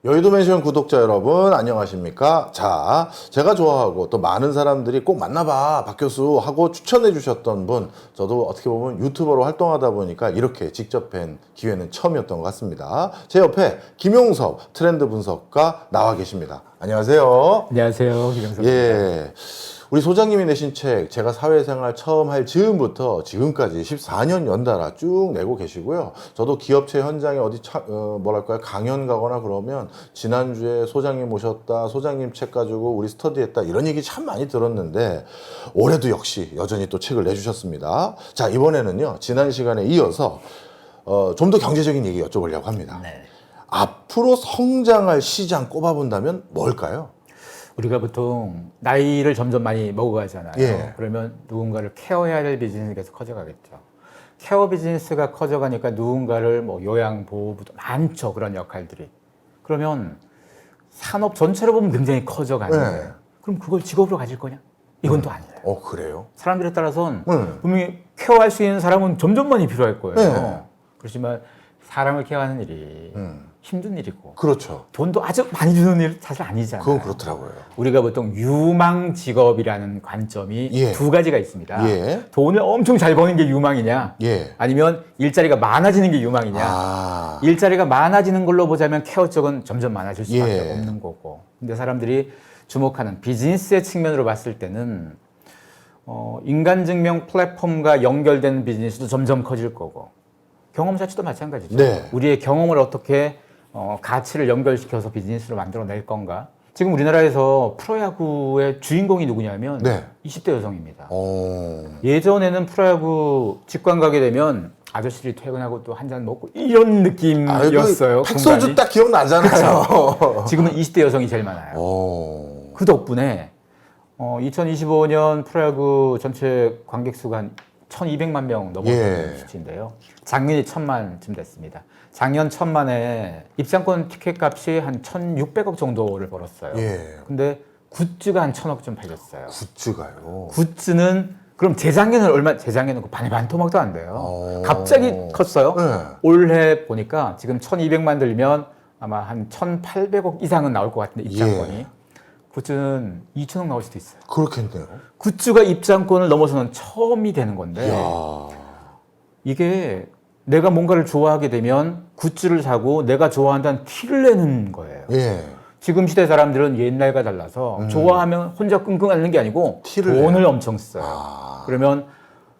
여의도 맨션 구독자 여러분 안녕하십니까? 자, 제가 좋아하고 또 많은 사람들이 꼭 만나봐 박 교수 하고 추천해 주셨던 분, 저도 어떻게 보면 유튜버로 활동하다 보니까 이렇게 직접 뵌 기회는 처음이었던 것 같습니다. 제 옆에 김용섭 트렌드 분석가 나와 계십니다. 안녕하세요. 안녕하세요, 김영섭입니다. 예. 우리 소장님이 내신 책, 제가 사회생활 처음 할 즈음부터 지금까지 14년 연달아 쭉 내고 계시고요. 저도 기업체 현장에 어디 뭐랄까요, 강연 가거나 그러면 지난주에 소장님 모셨다, 소장님 책 가지고 우리 스터디했다, 이런 얘기 참 많이 들었는데 올해도 역시 여전히 또 책을 내주셨습니다. 자, 이번에는요, 지난 시간에 이어서 좀 더 경제적인 얘기 여쭤보려고 합니다. 네. 앞으로 성장할 시장 꼽아본다면 뭘까요? 우리가 보통 나이를 점점 많이 먹어가잖아요. 예. 그러면 누군가를 케어해야 될 비즈니스가 계속 커져가겠죠. 케어 비즈니스가 커져가니까 누군가를 뭐 요양, 보호부도 많죠. 그런 역할들이. 그러면 산업 전체로 보면 굉장히 커져가는데 네. 그럼 그걸 직업으로 가질 거냐? 이건 또 아니에요. 그래요? 사람들에 따라서는 분명히 케어할 수 있는 사람은 점점 많이 필요할 거예요. 네. 그렇지만 사람을 케어하는 일이 힘든 일이고 그렇죠. 돈도 아주 많이 주는 일 사실 아니잖아요. 그건 그렇더라고요. 우리가 보통 유망 직업이라는 관점이 예. 두 가지가 있습니다. 예. 돈을 엄청 잘 버는 게 유망이냐, 예. 아니면 일자리가 많아지는 게 유망이냐. 아. 일자리가 많아지는 걸로 보자면 케어 쪽은 점점 많아질 수밖에 예. 없는 거고. 근데 사람들이 주목하는 비즈니스의 측면으로 봤을 때는 인간 증명 플랫폼과 연결된 비즈니스도 점점 커질 거고, 경험 자체도 마찬가지죠. 네. 우리의 경험을 어떻게 가치를 연결시켜서 비즈니스로 만들어낼 건가. 지금 우리나라에서 프로야구의 주인공이 누구냐면 네. 20대 여성입니다. 어. 예전에는 프로야구 직관 가게 되면 아저씨들이 퇴근하고 또 한 잔 먹고 이런 느낌이었어요. 팩소주 공간이. 딱 기억나잖아요. 지금은 20대 여성이 제일 많아요. 그 덕분에 2025년 프로야구 전체 관객 수가 한 1,200만 명 넘어가는 수치인데요. 작년이 1,000만쯤 됐습니다. 작년 1,000만에 입장권 티켓 값이 한 1,600억 정도를 벌었어요. 예. 근데 굿즈가 한 1,000억 좀 팔렸어요. 굿즈가요. 굿즈는 그럼 재작년은 그 반토막도 안 돼요. 갑자기 컸어요. 네. 올해 보니까 지금 1,200만 들면 아마 한 1,800억 이상은 나올 것 같은데 입장권이. 예. 굿즈는 2,000억 나올 수도 있어요. 그렇겠네요. 굿즈가 입장권을 넘어서는 처음이 되는 건데 이야. 이게 내가 뭔가를 좋아하게 되면 굿즈를 사고 내가 좋아한다는 티를 내는 거예요. 예. 지금 시대 사람들은 옛날과 달라서 좋아하면 혼자 끙끙 앓는 게 아니고 티를 돈을 내요. 엄청 써요. 그러면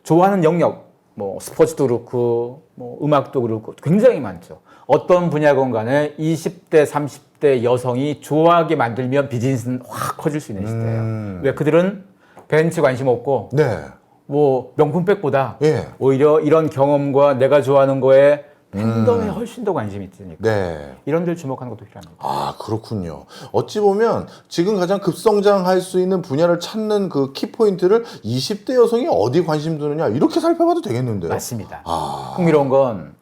좋아하는 영역, 뭐 스포츠도 그렇고 뭐 음악도 그렇고 굉장히 많죠. 어떤 분야건 간에 20대, 30대 여성이 좋아하게 만들면 비즈니스는 확 커질 수 있는 시대예요. 왜 그들은 벤츠 관심 없고 네. 뭐 명품백보다 예. 오히려 이런 경험과 내가 좋아하는 거에 팬덤에 훨씬 더 관심이 있으니까 네. 이런 데 주목하는 것도 필요합니다. 아, 그렇군요. 어찌 보면 지금 가장 급성장할 수 있는 분야를 찾는 그 키포인트를 20대 여성이 어디 관심 두느냐, 이렇게 살펴봐도 되겠는데요. 맞습니다. 아. 흥미로운 건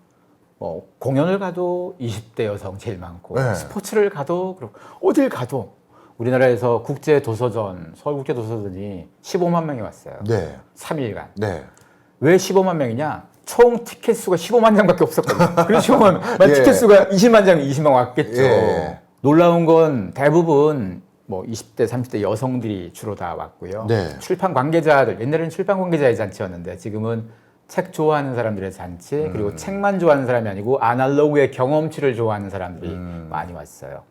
공연을 가도 20대 여성 제일 많고 네. 스포츠를 가도 그렇고 어딜 가도 우리나라에서 국제도서전, 서울국제도서전이 15만 명이 왔어요. 네. 3일간. 네. 왜 15만 명이냐? 총 티켓 수가 15만 장밖에 없었거든요. 그래서 15만, 예. 티켓 수가 20만 장, 20만 왔겠죠. 예. 놀라운 건 대부분 뭐 20대, 30대 여성들이 주로 다 왔고요. 네. 출판 관계자들, 옛날에는 출판 관계자의 잔치였는데 지금은 책 좋아하는 사람들의 잔치, 그리고 책만 좋아하는 사람이 아니고 아날로그의 경험치를 좋아하는 사람들이 많이 왔어요.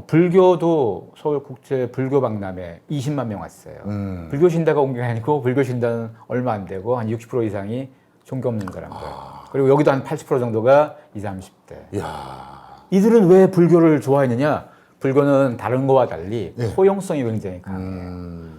불교도 서울국제 불교박람회 20만 명 왔어요. 불교 신다가 온 게 아니고 불교 신다는 얼마 안 되고 한 60% 이상이 종교 없는 사람들. 그리고 여기도 한 80% 정도가 20, 30대. 이야. 이들은 왜 불교를 좋아했느냐? 불교는 다른 거와 달리 네. 포용성이 굉장히 강해요.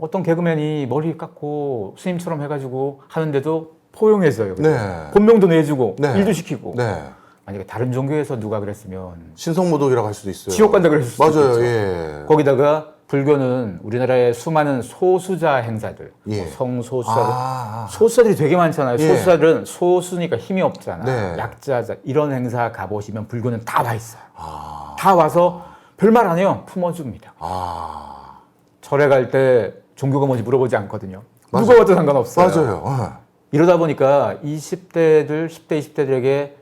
어떤 개그맨이 머리 깎고 스님처럼 해가지고 하는데도 포용해서요. 네. 본명도 내주고 네. 일도 시키고. 네. 만약에 다른 종교에서 누가 그랬으면 신성모독이라고 할 수도 있어요. 지옥 간다 그랬을 수도 맞아요. 있겠죠. 예. 거기다가 불교는 우리나라의 수많은 소수자 행사들, 예. 뭐 성소수자들, 아. 소수자들이 되게 많잖아요. 예. 소수자들은 소수니까 힘이 없잖아. 네. 약자자 이런 행사 가보시면 불교는 다 와 있어요. 다 와서 별말 안 해요. 품어줍니다. 아. 절에 갈 때 종교가 뭔지 물어보지 않거든요. 맞아요. 누가 와도 상관없어요. 맞아요. 이러다 보니까 20대들, 10대, 20대들에게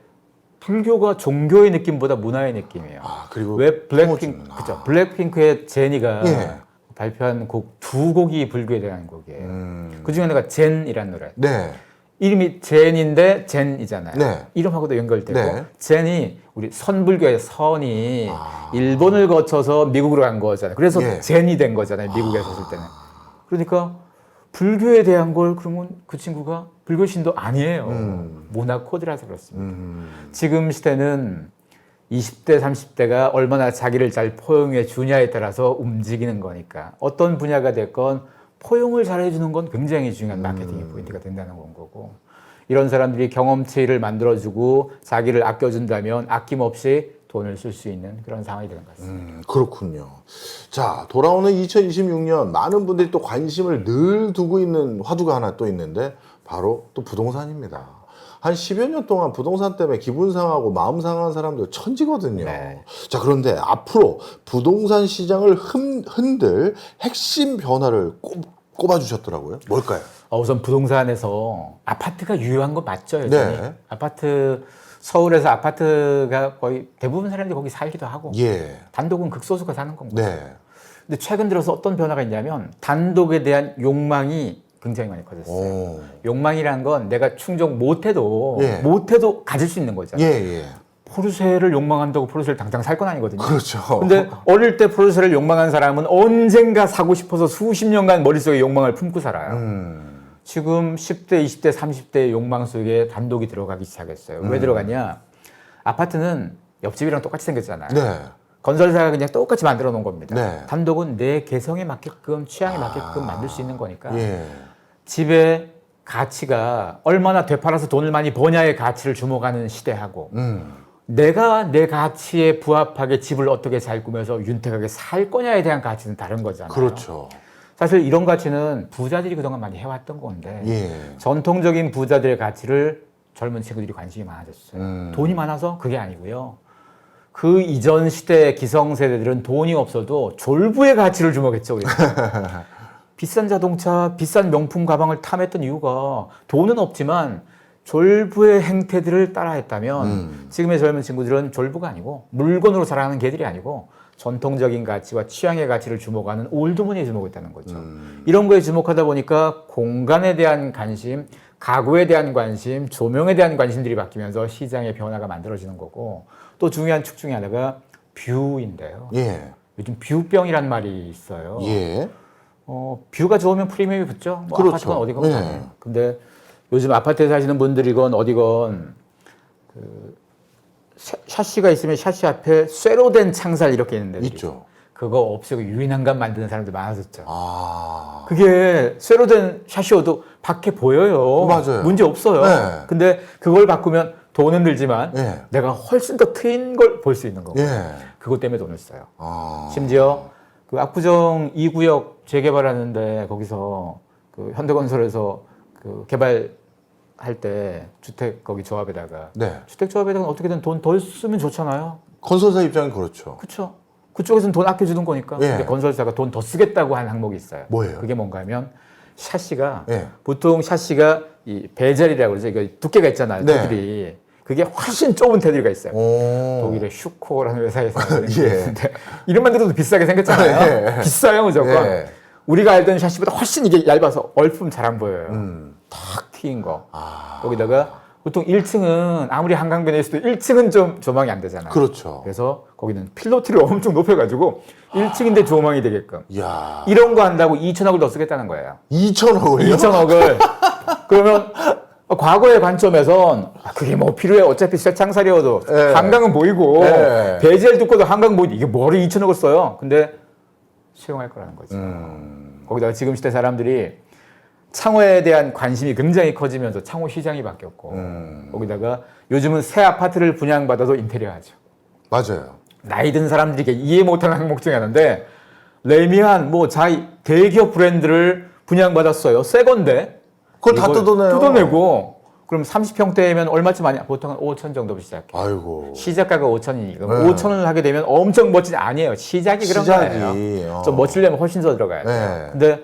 불교가 종교의 느낌보다 문화의 느낌이에요. 아, 그리고 왜 블랙핑크, 품어주는, 그죠? 블랙핑크의 제니가 예. 발표한 곡 두 곡이 불교에 대한 곡이에요. 그 중에 하나가 젠이라는 노래. 네. 이름이 젠인데 젠이잖아요. 네. 이름하고도 연결되고 네. 젠이 우리 선불교의 선이 일본을 거쳐서 미국으로 간 거잖아요. 그래서 예. 젠이 된 거잖아요. 미국에 섰을 때는. 그러니까 불교에 대한 걸 그러면 그 친구가 불교신도 아니에요. 문화 코드라서 그렇습니다. 지금 시대는 20대, 30대가 얼마나 자기를 잘 포용해 주냐에 따라서 움직이는 거니까 어떤 분야가 됐건 포용을 잘 해주는 건 굉장히 중요한 마케팅의 포인트가 된다는 건 거고 이런 사람들이 경험치를 만들어주고 자기를 아껴준다면 아낌없이 돈을 쓸 수 있는 그런 상황이 되는 것 같습니다. 그렇군요. 자, 돌아오는 2026년 많은 분들이 또 관심을 늘 두고 있는 화두가 하나 또 있는데 바로 또 부동산입니다. 한 10여 년 동안 부동산 때문에 기분 상하고 마음 상한 사람들 천지거든요. 네. 자, 그런데 앞으로 부동산 시장을 흔들 핵심 변화를 꼽아주셨더라고요. 뭘까요? 우선 부동산에서 아파트가 유효한 거 맞죠? 여전히? 네. 아파트 서울에서 아파트가 거의 대부분 사람들이 거기 살기도 하고 예. 단독은 극소수가 사는 건가요? 네. 근데 최근 들어서 어떤 변화가 있냐면 단독에 대한 욕망이 굉장히 많이 커졌어요. 오. 욕망이란 건 내가 충족 못해도 예. 가질 수 있는 거잖아요. 예, 예. 포르쉐를 욕망한다고 포르쉐를 당장 살 건 아니거든요. 그렇죠. 근데 어릴 때 포르쉐를 욕망한 사람은 언젠가 사고 싶어서 수십 년간 머릿속에 욕망을 품고 살아요. 지금 10대, 20대, 30대의 욕망 속에 단독이 들어가기 시작했어요. 왜 들어갔냐? 아파트는 옆집이랑 똑같이 생겼잖아요. 네. 건설사가 그냥 똑같이 만들어 놓은 겁니다. 네. 단독은 내 개성에 맞게끔, 취향에 맞게끔 만들 수 있는 거니까 예. 집의 가치가 얼마나 되팔아서 돈을 많이 버냐의 가치를 주목하는 시대하고 내가 내 가치에 부합하게 집을 어떻게 잘 꾸며서 윤택하게 살 거냐에 대한 가치는 다른 거잖아요. 그렇죠. 사실 이런 가치는 부자들이 그동안 많이 해왔던 건데 예. 전통적인 부자들의 가치를 젊은 친구들이 관심이 많아졌어요. 돈이 많아서 그게 아니고요. 그 이전 시대 기성세대들은 돈이 없어도 졸부의 가치를 주목했죠. 우리가. 비싼 자동차, 비싼 명품 가방을 탐했던 이유가 돈은 없지만 졸부의 행태들을 따라했다면 지금의 젊은 친구들은 졸부가 아니고 물건으로 자라는 개들이 아니고 전통적인 가치와 취향의 가치를 주목하는 올드머니에 주목했다는 거죠. 이런 거에 주목하다 보니까 공간에 대한 관심, 가구에 대한 관심, 조명에 대한 관심들이 바뀌면서 시장의 변화가 만들어지는 거고 또 중요한 축 중에 하나가 뷰인데요. 예. 요즘 뷰병이란 말이 있어요. 예. 뷰가 좋으면 프리미엄이 붙죠. 뭐 그렇죠. 아파트건 어디건 네. 간에. 근데 요즘 아파트에 사시는 분들이건 어디건 샤시가 있으면 샤시 앞에 쇠로 된 창살 이렇게 있는데 있죠. 그거 없애고 유인난간 만드는 사람들 많아졌죠. 아. 그게 쇠로 된 샤시여도 밖에 보여요. 맞아요. 문제 없어요. 네. 근데 그걸 바꾸면 돈은 들지만 예. 내가 훨씬 더 트인 걸 볼 수 있는 거고 예. 그것 때문에 돈을 써요. 아. 심지어 그 압구정 2구역 재개발하는데 거기서 그 현대건설에서 그 개발할 때 주택 거기 조합에다가 네. 주택 조합에다가 어떻게든 돈 덜 쓰면 좋잖아요. 건설사 입장은 그렇죠. 그렇죠. 그쪽에서는 돈 아껴주는 거니까. 예. 근데 건설사가 돈 더 쓰겠다고 한 항목이 있어요. 뭐예요? 그게 뭔가 하면 샤시가 예. 보통 샤시가 이 베젤이라고 그러죠. 이거 두께가 있잖아요. 네. 테두리. 그게 훨씬 좁은 테두리가 있어요. 오. 독일의 슈코라는 회사에서 만드는 게 예. 있는데 이름만 들어도 비싸게 생겼잖아요. 예. 비싸요 무조건. 예. 우리가 알던 샤시보다 훨씬 이게 얇아서 얼품 잘 안 보여요. 탁 튀긴 거. 아. 거기다가 보통 1층은 아무리 한강변에 있어도 1층은 좀 조망이 안 되잖아요. 그렇죠. 그래서 거기는 필로티를 엄청 높여가지고 1층인데 조망이 되게끔. 이야. 이런 거 한다고 2천억을 더 쓰겠다는 거예요. 2천억을요? 2천억을. 그러면 과거의 관점에선 그게 뭐 필요해. 어차피 쇠창살이어도 예. 한강은 보이고 예. 베젤 듣고도 한강 보이고 이게 뭐를 2천억을 써요. 근데 수용할 거라는 거죠. 거기다가 지금 시대 사람들이 창호에 대한 관심이 굉장히 커지면서 창호 시장이 바뀌었고 거기다가 요즘은 새 아파트를 분양받아도 인테리어 하죠. 맞아요. 나이 든 사람들이 이게 이해 못하는 항목 중에 하나인데 레미안 뭐 자기 대기업 브랜드를 분양받았어요. 새 건데 그걸 다 뜯어내요. 뜯어내고 그럼 30평대면 얼마쯤 하냐? 보통 한 5천 정도 시작해. 아이고. 시작가가 5천이니까 네. 5천을 하게 되면 엄청 멋지지 아니에요. 시작이 그런 거예요. 좀 멋지려면 훨씬 더 들어가야 돼요. 네. 근데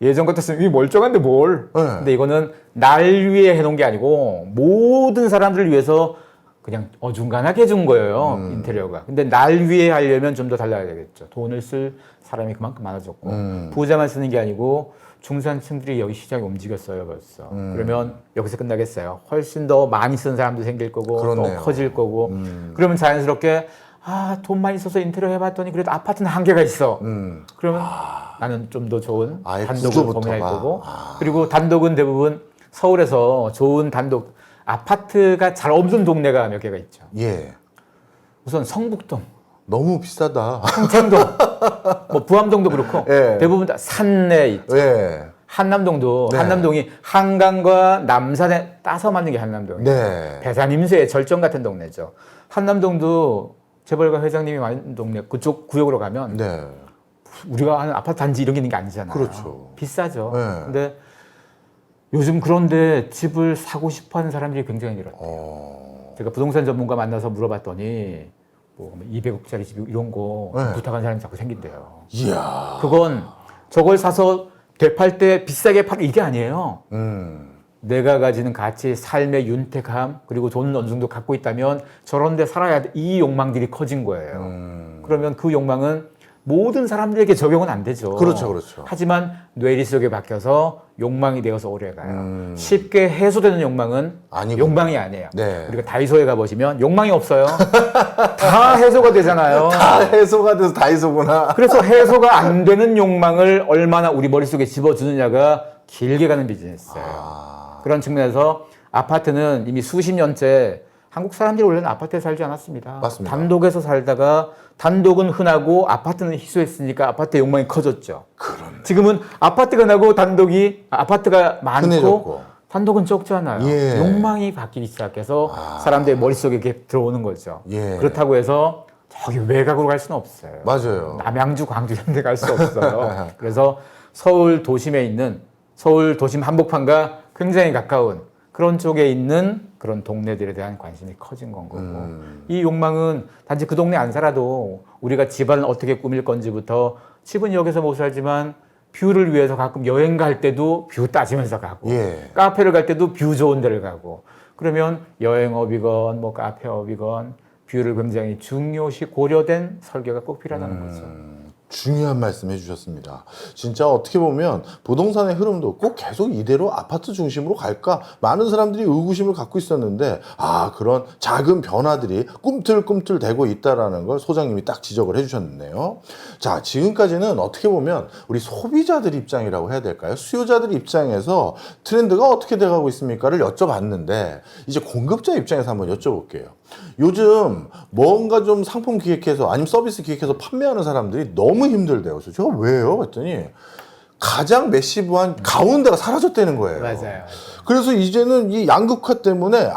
예전 같았으면 이 멀쩡한데 뭘? 네. 근데 이거는 날 위해 해놓은 게 아니고 모든 사람들을 위해서 그냥 어중간하게 해준 거예요. 인테리어가. 근데 날 위해 하려면 좀 더 달라야 되겠죠. 돈을 쓸 사람이 그만큼 많아졌고 부자만 쓰는 게 아니고 중산층들이 여기 시장이 움직였어요 벌써. 그러면 여기서 끝나겠어요. 훨씬 더 많이 쓰는 사람도 생길 거고 그렇네요. 더 커질 거고 그러면 자연스럽게 돈 많이 써서 인테리어 해봤더니 그래도 아파트는 한계가 있어. 그러면 나는 좀 더 좋은 아예 단독을 구조부터가. 고민할 거고 그리고 단독은 대부분 서울에서 좋은 단독 아파트가 잘 없는 동네가 몇 개가 있죠. 예. 우선 성북동, 너무 비싸다. 평창동, 뭐 부암동도 그렇고 예. 대부분 다 산내 있죠. 예. 한남동도 네. 한남동이 한강과 남산에 따서 만든 게 한남동이에요. 네. 배산 임수의 절정 같은 동네죠. 한남동도 재벌가 회장님이 많은 동네 그쪽 구역으로 가면 네. 우리가 하는 아파트 단지 이런 게 있는 게 아니잖아요. 그렇죠. 비싸죠. 네. 근데 요즘 그런데 집을 사고 싶어 하는 사람들이 굉장히 늘었대요. 제가 부동산 전문가 만나서 물어봤더니 뭐 200억짜리 집 이런 거 네. 부탁하는 사람이 자꾸 생긴대요. 이야. 그건 저걸 사서 되팔 때 비싸게 팔 이게 아니에요. 내가 가지는 가치, 삶의 윤택함, 그리고 돈은 어느 정도 갖고 있다면 저런 데 살아야 돼. 이 욕망들이 커진 거예요. 그러면 그 욕망은 모든 사람들에게 적용은 안 되죠. 그렇죠, 그렇죠. 하지만 뇌리 속에 박혀서 욕망이 되어서 오래가요. 쉽게 해소되는 욕망은 아니군요. 욕망이 아니에요. 네. 우리가 다이소에 가보시면 욕망이 없어요. 다 해소가 되잖아요. 다 해소가 돼서 다이소구나. 그래서 해소가 안 되는 욕망을 얼마나 우리 머릿속에 집어주느냐가 길게 가는 비즈니스예요. 그런 측면에서 아파트는 이미 수십 년째 한국 사람들이 원래는 아파트에 살지 않았습니다. 맞습니다. 단독에서 살다가 단독은 흔하고 아파트는 희소했으니까 아파트의 욕망이 커졌죠. 그렇네. 지금은 아파트가 나고 아파트가 많고 흔해졌고. 단독은 적잖아요. 예. 욕망이 바뀌기 시작해서 사람들의 머릿속에 이렇게 들어오는 거죠. 예. 그렇다고 해서 저기 외곽으로 갈 수는 없어요. 맞아요. 남양주, 광주 이런 데 갈 수 없어요. 그래서 서울 도심에 있는 서울 도심 한복판과 굉장히 가까운 그런 쪽에 있는 그런 동네들에 대한 관심이 커진 건 거고 이 욕망은 단지 그 동네 안 살아도 우리가 집안을 어떻게 꾸밀 건지부터 집은 여기서 못 살지만 뷰를 위해서 가끔 여행 갈 때도 뷰 따지면서 가고 예. 카페를 갈 때도 뷰 좋은 데를 가고 그러면 여행업이건 뭐 카페업이건 뷰를 굉장히 중요시 고려된 설계가 꼭 필요하다는 거죠. 중요한 말씀 해주셨습니다. 진짜 어떻게 보면 부동산의 흐름도 꼭 계속 이대로 아파트 중심으로 갈까? 많은 사람들이 의구심을 갖고 있었는데 그런 작은 변화들이 꿈틀꿈틀 되고 있다라는 걸 소장님이 딱 지적을 해주셨네요. 자, 지금까지는 어떻게 보면 우리 소비자들 입장이라고 해야 될까요? 수요자들 입장에서 트렌드가 어떻게 돼가고 있습니까를 여쭤봤는데 이제 공급자 입장에서 한번 여쭤볼게요. 요즘 뭔가 좀 상품 기획해서 아니면 서비스 기획해서 판매하는 사람들이 너무 힘들대요. 그래서 제가 왜요? 했더니 가장 매시브한 가운데가 사라졌다는 거예요. 맞아요. 그래서 이제는 이 양극화 때문에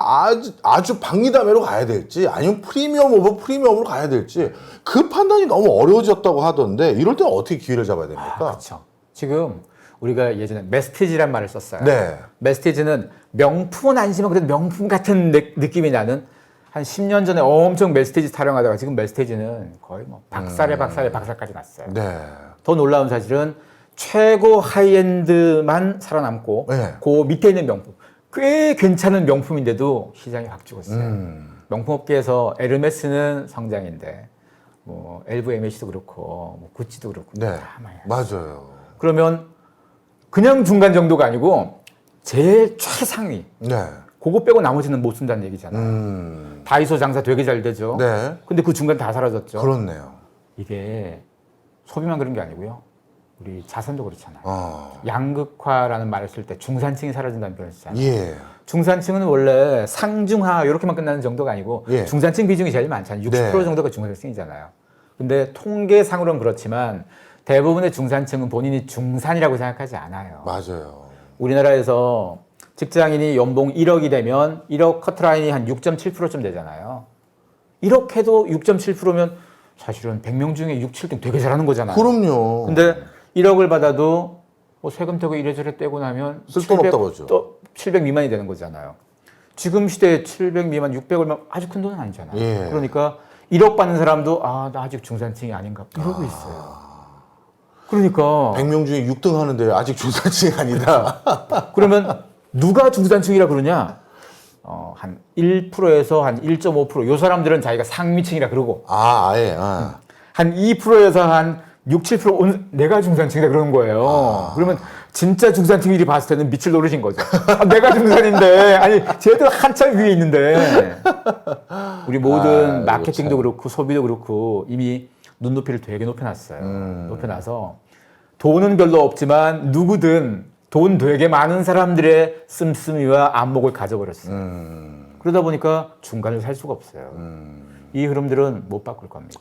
아주 박리담회로 가야 될지 아니면 프리미엄 오버 프리미엄으로 가야 될지 그 판단이 너무 어려워졌다고 하던데 이럴 때는 어떻게 기회를 잡아야 됩니까? 그렇죠. 지금 우리가 예전에 메스티지란 말을 썼어요. 네. 메스티지는 명품은 아니지만 그래도 명품 같은 느낌이 나는 한 10년 전에 엄청 메스티지 타령하다가 지금 메스티지는 거의 뭐 박살까지 났어요. 네. 더 놀라운 사실은 최고 하이엔드만 살아남고 네. 그 밑에 있는 명품 꽤 괜찮은 명품인데도 시장이 확 죽었어요. 명품업계에서 에르메스는 성장인데 뭐 LVMH도 그렇고 뭐 구찌도 그렇고 네. 다 많이 맞아요. 그러면 그냥 중간 정도가 아니고 제일 최상위 네. 그거 빼고 나머지는 못 쓴다는 얘기잖아요. 다이소 장사 되게 잘 되죠. 네. 근데 그 중간 다 사라졌죠. 그렇네요. 이게 소비만 그런 게 아니고요. 우리 자산도 그렇잖아요. 어. 양극화라는 말을 쓸 때 중산층이 사라진다는 표현을 쓰잖아요. 예. 중산층은 원래 상중하 이렇게만 끝나는 정도가 아니고 예. 중산층 비중이 제일 많잖아요. 60% 네. 정도가 중산층이잖아요. 근데 통계상으로는 그렇지만 대부분의 중산층은 본인이 중산이라고 생각하지 않아요. 맞아요. 우리나라에서 직장인이 연봉 1억이 되면 1억 커트라인이 한 6.7%쯤 되잖아요. 1억 해도 6.7%면 사실은 100명 중에 6, 7등 되게 잘하는 거잖아요. 그럼요. 근데 1억을 받아도 뭐 세금 떼고 이래저래 떼고 나면 쓸 돈 없다고 하죠. 또 700 미만이 되는 거잖아요. 지금 시대에 700 미만, 600얼마 아주 큰 돈은 아니잖아요. 예. 그러니까 1억 받는 사람도 나 아직 중산층이 아닌가 이러고 있어요. 그러니까 100명 중에 6등 하는데 아직 중산층이 아니다. 그러면 누가 중산층이라 그러냐? 한 1%에서 한 1.5%요 사람들은 자기가 상위층이라 그러고 아예. 한 2%에서 한 6, 7% 내가 중산층이다 그러는 거예요. 그러면 진짜 중산층들이 봤을 때는 미칠 노릇인 거죠. 내가 중산인데 아니 쟤들 한참 위에 있는데 우리 모든 마케팅도 그렇고 소비도 그렇고 이미 눈높이를 되게 높여놨어요. 높여놔서 돈은 별로 없지만 누구든 돈 되게 많은 사람들의 씀씀이와 안목을 가져버렸어요. 그러다 보니까 중간을 살 수가 없어요. 이 흐름들은 못 바꿀 겁니다.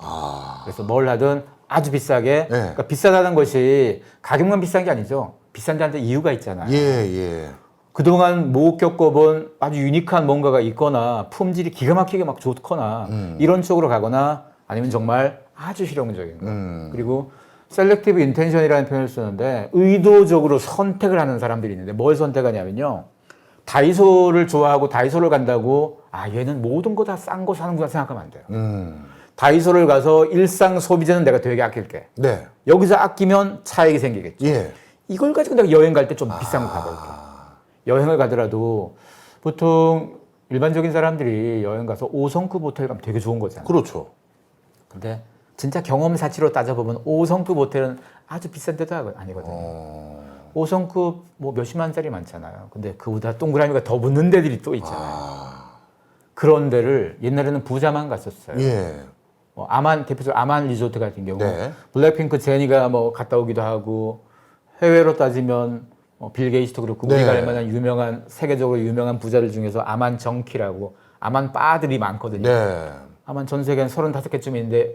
그래서 뭘 하든 아주 비싸게, 그러니까 비싸다는 것이 가격만 비싼 게 아니죠. 비싼 데한테 이유가 있잖아요. 예. 그동안 못 겪어본 아주 유니크한 뭔가가 있거나 품질이 기가 막히게 막 좋거나 이런 쪽으로 가거나 아니면 정말 아주 실용적인 거. 그리고 셀렉티브 인텐션이라는 표현을 쓰는데 의도적으로 선택을 하는 사람들이 있는데 뭘 선택하냐면요. 다이소를 좋아하고 다이소를 간다고 얘는 모든 거 다 싼 거 사는구나 생각하면 안 돼요. 다이소를 가서 일상 소비재는 내가 되게 아낄게. 네. 여기서 아끼면 차익이 생기겠죠. 예. 이걸 가지고 내가 여행 갈 때 좀 비싼 거 가볼게. 여행을 가더라도 보통 일반적인 사람들이 여행 가서 5성급 호텔 가면 되게 좋은 거잖아요. 그렇죠. 근데 진짜 경험사치로 따져보면 5성급 호텔은 아주 비싼 데도 아니거든요. 5성급 뭐 몇십만짜리 많잖아요. 근데 그보다 동그라미가 더 붙는 데들이 또 있잖아요. 그런 데를 옛날에는 부자만 갔었어요. 예. 대표적으로 아만 리조트 같은 경우 네. 블랙핑크 제니가 뭐 갔다 오기도 하고 해외로 따지면 빌 게이츠도 그렇고 네. 우리가 알만한 유명한 세계적으로 유명한 부자들 중에서 아만 정키라고 아만 바들이 많거든요. 네. 아만 전 세계 한 35개쯤 있는데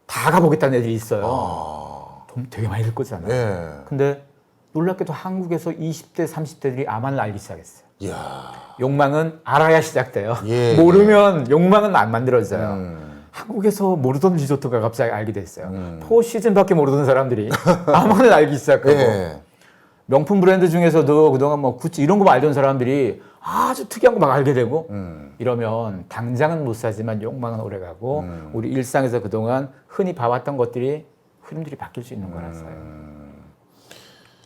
다 가보겠다는 애들이 있어요. 돈 되게 많이 들 거잖아요. 예. 근데 놀랍게도 한국에서 20대, 30대들이 아만을 알기 시작했어요. 이야. 욕망은 알아야 시작돼요. 예, 모르면 욕망은 안 만들어져요. 한국에서 모르던 리조트가 갑자기 알게 됐어요. 포시즌밖에 모르던 사람들이 아만을 알기 시작하고 예. 명품 브랜드 중에서도 그동안 뭐 구찌 이런 거만 알던 사람들이 아주 특이한 거 막 알게 되고 이러면 당장은 못 사지만 욕망은 오래가고 우리 일상에서 그동안 흔히 봐왔던 것들이 흐름들이 바뀔 수 있는 거라서요.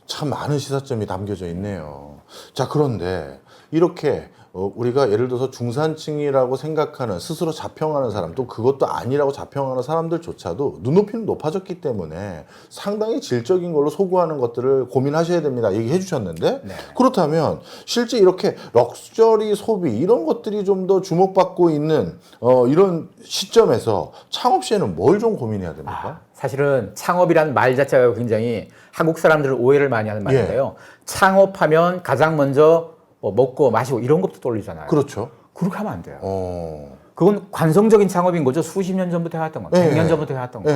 참 많은 시사점이 담겨져 있네요. 자, 그런데 이렇게 우리가 예를 들어서 중산층이라고 생각하는 스스로 자평하는 사람 또 그것도 아니라고 자평하는 사람들조차도 눈높이는 높아졌기 때문에 상당히 질적인 걸로 소구하는 것들을 고민하셔야 됩니다. 얘기해 주셨는데 네. 그렇다면 실제 이렇게 럭셔리 소비 이런 것들이 좀 더 주목받고 있는 이런 시점에서 창업 시에는 뭘 좀 고민해야 됩니까? 사실은 창업이란 말 자체가 굉장히 한국 사람들은 오해를 많이 하는 말인데요. 창업하면 가장 먼저 뭐 먹고 마시고 이런 것도 떠올리잖아요. 그렇죠. 그렇게 하면 안 돼요. 그건 관성적인 창업인 거죠. 수십 년 전부터 해왔던 거, 100년 전부터 해왔던 거.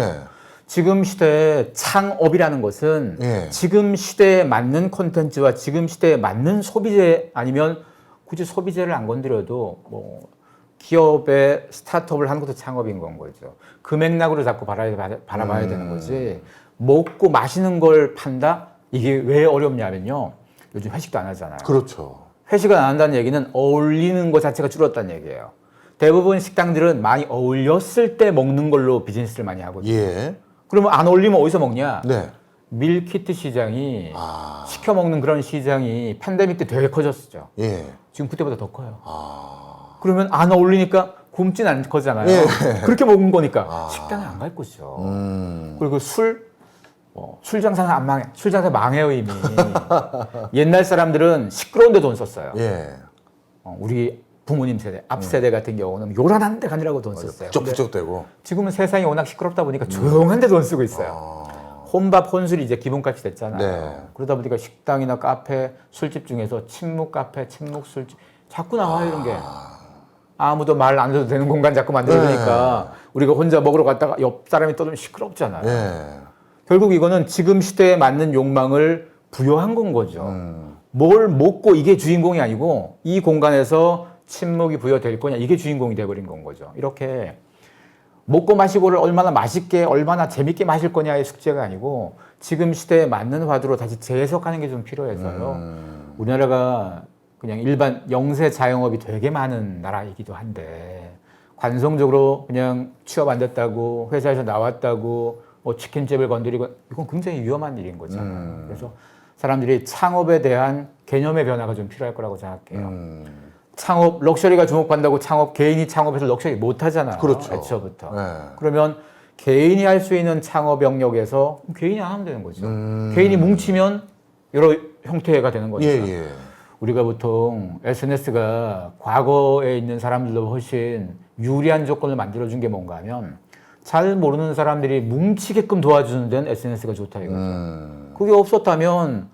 지금 시대에 창업이라는 것은 지금 시대에 맞는 콘텐츠와 지금 시대에 맞는 소비재 아니면 굳이 소비재를 안 건드려도 뭐 기업의 스타트업을 하는 것도 창업인 건 거죠. 그 맥락으로 자꾸 바라봐야 되는 거지. 먹고 마시는 걸 판다? 이게 왜 어렵냐면요. 요즘 회식도 안 하잖아요. 그렇죠. 회식을 안 한다는 얘기는 어울리는 것 자체가 줄었다는 얘기예요. 대부분 식당들은 많이 어울렸을 때 먹는 걸로 비즈니스를 많이 하거든요. 예. 그러면 안 어울리면 어디서 먹냐? 네. 밀키트 시장이 시켜 먹는 그런 시장이 팬데믹 때 되게 커졌었죠. 예. 지금 그때보다 더 커요. 그러면 안 어울리니까 굶진 않거잖아요. 예. 그렇게 먹은 거니까 식당에 안 갈 거죠. 그리고 술 장사는 안 망해. 술 장사 망해요 이미. 옛날 사람들은 시끄러운데 돈 썼어요. 예. 우리 부모님 세대, 앞 세대 같은 경우는 요란한 데 가느라고 돈 썼어요. 부쩍부쩍대고. 지금은 세상이 워낙 시끄럽다 보니까 조용한 데 돈 쓰고 있어요. 혼밥, 혼술이 이제 기본값이 됐잖아요. 네. 그러다 보니까 식당이나 카페, 술집 중에서 침묵 카페, 침묵 술집 자꾸 나와요 이런 게. 아무도 말 안 해도 되는 공간 자꾸 만들어주니까 우리가 혼자 먹으러 갔다가 옆 사람이 떠들면 시끄럽잖아요. 예. 결국 이거는 지금 시대에 맞는 욕망을 부여한 건 거죠. 뭘 먹고 이게 주인공이 아니고 이 공간에서 침묵이 부여될 거냐 이게 주인공이 돼버린 건 거죠. 이렇게 먹고 마시고를 얼마나 맛있게 얼마나 재밌게 마실 거냐의 숙제가 아니고 지금 시대에 맞는 화두로 다시 재해석하는 게 좀 필요해서요. 우리나라가 그냥 일반 영세 자영업이 되게 많은 나라이기도 한데 관성적으로 그냥 취업 안 됐다고 회사에서 나왔다고 뭐 치킨집을 건드리고 이건 굉장히 위험한 일인 거잖아요. 그래서 사람들이 창업에 대한 개념의 변화가 좀 필요할 거라고 생각해요. 창업 럭셔리가 주목받는다고 개인이 창업해서 럭셔리 못 하잖아요. 그렇죠. 애초부터. 네. 그러면 개인이 할 수 있는 창업 영역에서 개인이 안 하면 되는 거죠. 개인이 뭉치면 여러 형태가 되는 거니까. 예. 우리가 보통 SNS가 과거에 있는 사람들도 훨씬 유리한 조건을 만들어준 게 뭔가 하면 잘 모르는 사람들이 뭉치게끔 도와주는 데는 SNS가 좋다 이거죠. 그게 없었다면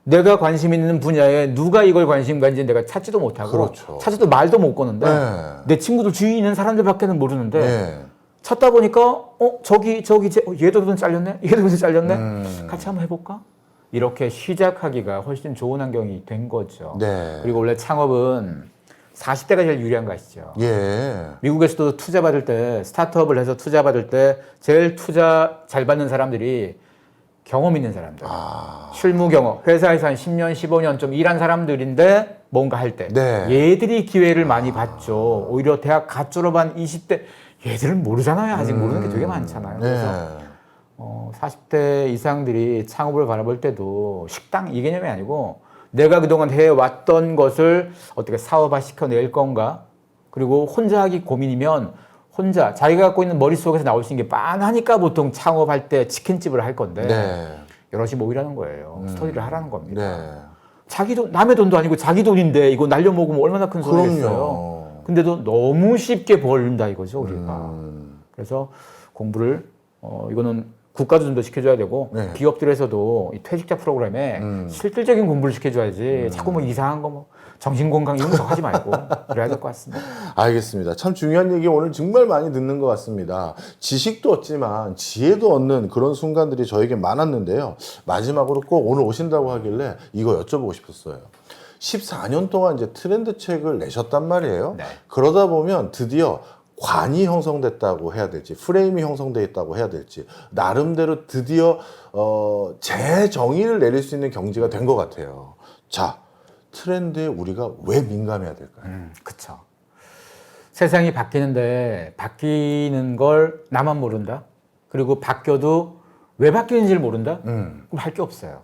내가 관심 있는 분야에 누가 이걸 관심 가진지 내가 찾지도 못하고 그렇죠. 찾아도 말도 못 거는데 네. 내 친구들 주위에 있는 사람들밖에는 모르는데 네. 찾다 보니까 얘도 돈 잘렸네? 얘도 돈 잘렸네? 같이 한번 해볼까? 이렇게 시작하기가 훨씬 좋은 환경이 된 거죠. 네. 그리고 원래 창업은 40대가 제일 유리한 거 아시죠? 예. 미국에서도 투자 받을 때 스타트업을 해서 투자 받을 때 제일 투자 잘 받는 사람들이 경험 있는 사람들. 실무 경험. 회사에서 한 10년, 15년 좀 일한 사람들인데 뭔가 할 때. 네. 얘들이 기회를 많이 받죠. 오히려 대학 갓 졸업한 20대 얘들은 모르잖아요. 아직 모르는 게 되게 많잖아요. 그래서 40대 이상들이 창업을 바라볼 때도 식당 이 개념이 아니고 내가 그동안 해왔던 것을 어떻게 사업화 시켜낼 건가? 그리고 혼자 하기 고민이면 혼자 자기가 갖고 있는 머릿속에서 나올 수 있는 게 빤하니까 보통 창업할 때 치킨집을 할 건데 네. 여럿이 모이라는 거예요. 스터디를 하라는 겁니다. 네. 자기 돈, 남의 돈도 아니고 자기 돈인데 이거 날려먹으면 얼마나 큰 소리겠어요. 근데도 너무 쉽게 벌린다 이거죠, 우리가. 그래서 공부를 이거는 국가도 좀 더 시켜줘야 되고 네. 기업들에서도 이 퇴직자 프로그램에 실질적인 공부를 시켜줘야지 자꾸 뭐 이상한 거 뭐 정신건강 이런 거 하지 말고 그래야 될 것 같습니다. 알겠습니다. 참 중요한 얘기 오늘 정말 많이 듣는 것 같습니다. 지식도 얻지만 지혜도 얻는 그런 순간들이 저에게 많았는데요. 마지막으로 꼭 오늘 오신다고 하길래 이거 여쭤보고 싶었어요. 14년 동안 이제 트렌드 책을 내셨단 말이에요. 네. 그러다 보면 드디어 관이 형성됐다고 해야 될지 프레임이 형성되어 있다고 해야 될지 나름대로 드디어 재정의를 내릴 수 있는 경지가 된 것 같아요. 자, 트렌드에 우리가 왜 민감해야 될까요? 그쵸. 세상이 바뀌는데 바뀌는 걸 나만 모른다. 그리고 바뀌어도 왜 바뀌는지를 모른다? 그럼 할 게 없어요.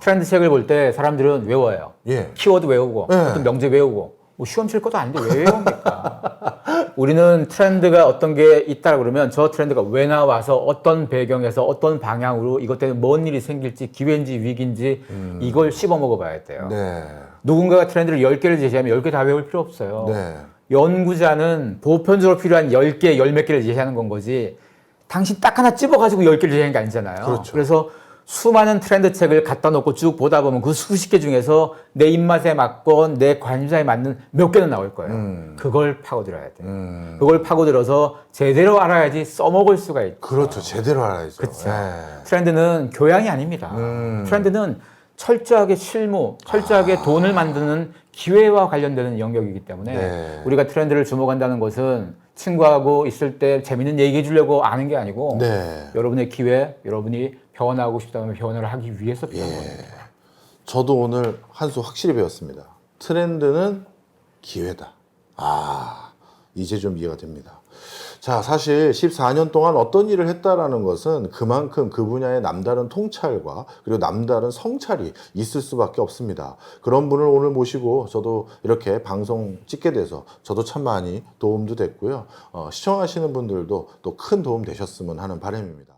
트렌드 책을 볼 때 사람들은 외워요. 예. 키워드 외우고 네. 어떤 명제 외우고 뭐 시험 칠 것도 아닌데 왜 외웁니까? 우리는 트렌드가 어떤 게 있다 그러면 저 트렌드가 왜 나와서 어떤 배경에서 어떤 방향으로 이것 때문에 뭔 일이 생길지 기회인지 위기인지 이걸 씹어 먹어봐야 돼요. 네. 누군가가 트렌드를 10개를 제시하면 10개 다 외울 필요 없어요. 네. 연구자는 보편적으로 필요한 10개, 10몇 개를 제시하는 건 거지 당신 딱 하나 찝어가지고 10개를 제시하는 게 아니잖아요. 그렇죠. 그래서 수많은 트렌드 책을 갖다 놓고 쭉 보다 보면 그 수십 개 중에서 내 입맛에 맞건 내 관심사에 맞는 몇 개는 나올 거예요. 그걸 파고들어야 돼요. 그걸 파고들어서 제대로 알아야지 써먹을 수가 있죠. 그렇죠. 제대로 알아야죠. 그렇죠. 네. 트렌드는 교양이 아닙니다. 트렌드는 철저하게 실무, 철저하게 돈을 만드는 기회와 관련되는 영역이기 때문에 네. 우리가 트렌드를 주목한다는 것은 친구하고 있을 때 재밌는 얘기 해주려고 아는 게 아니고 네. 여러분의 기회, 여러분이 변화하고 싶다면 변화를 하기 위해서 필요한 겁니다. 저도 오늘 한 수 확실히 배웠습니다. 트렌드는 기회다. 이제 좀 이해가 됩니다. 자, 사실 14년 동안 어떤 일을 했다라는 것은 그만큼 그 분야의 남다른 통찰과 그리고 남다른 성찰이 있을 수밖에 없습니다. 그런 분을 오늘 모시고 저도 이렇게 방송 찍게 돼서 저도 참 많이 도움도 됐고요. 시청하시는 분들도 또 큰 도움 되셨으면 하는 바람입니다.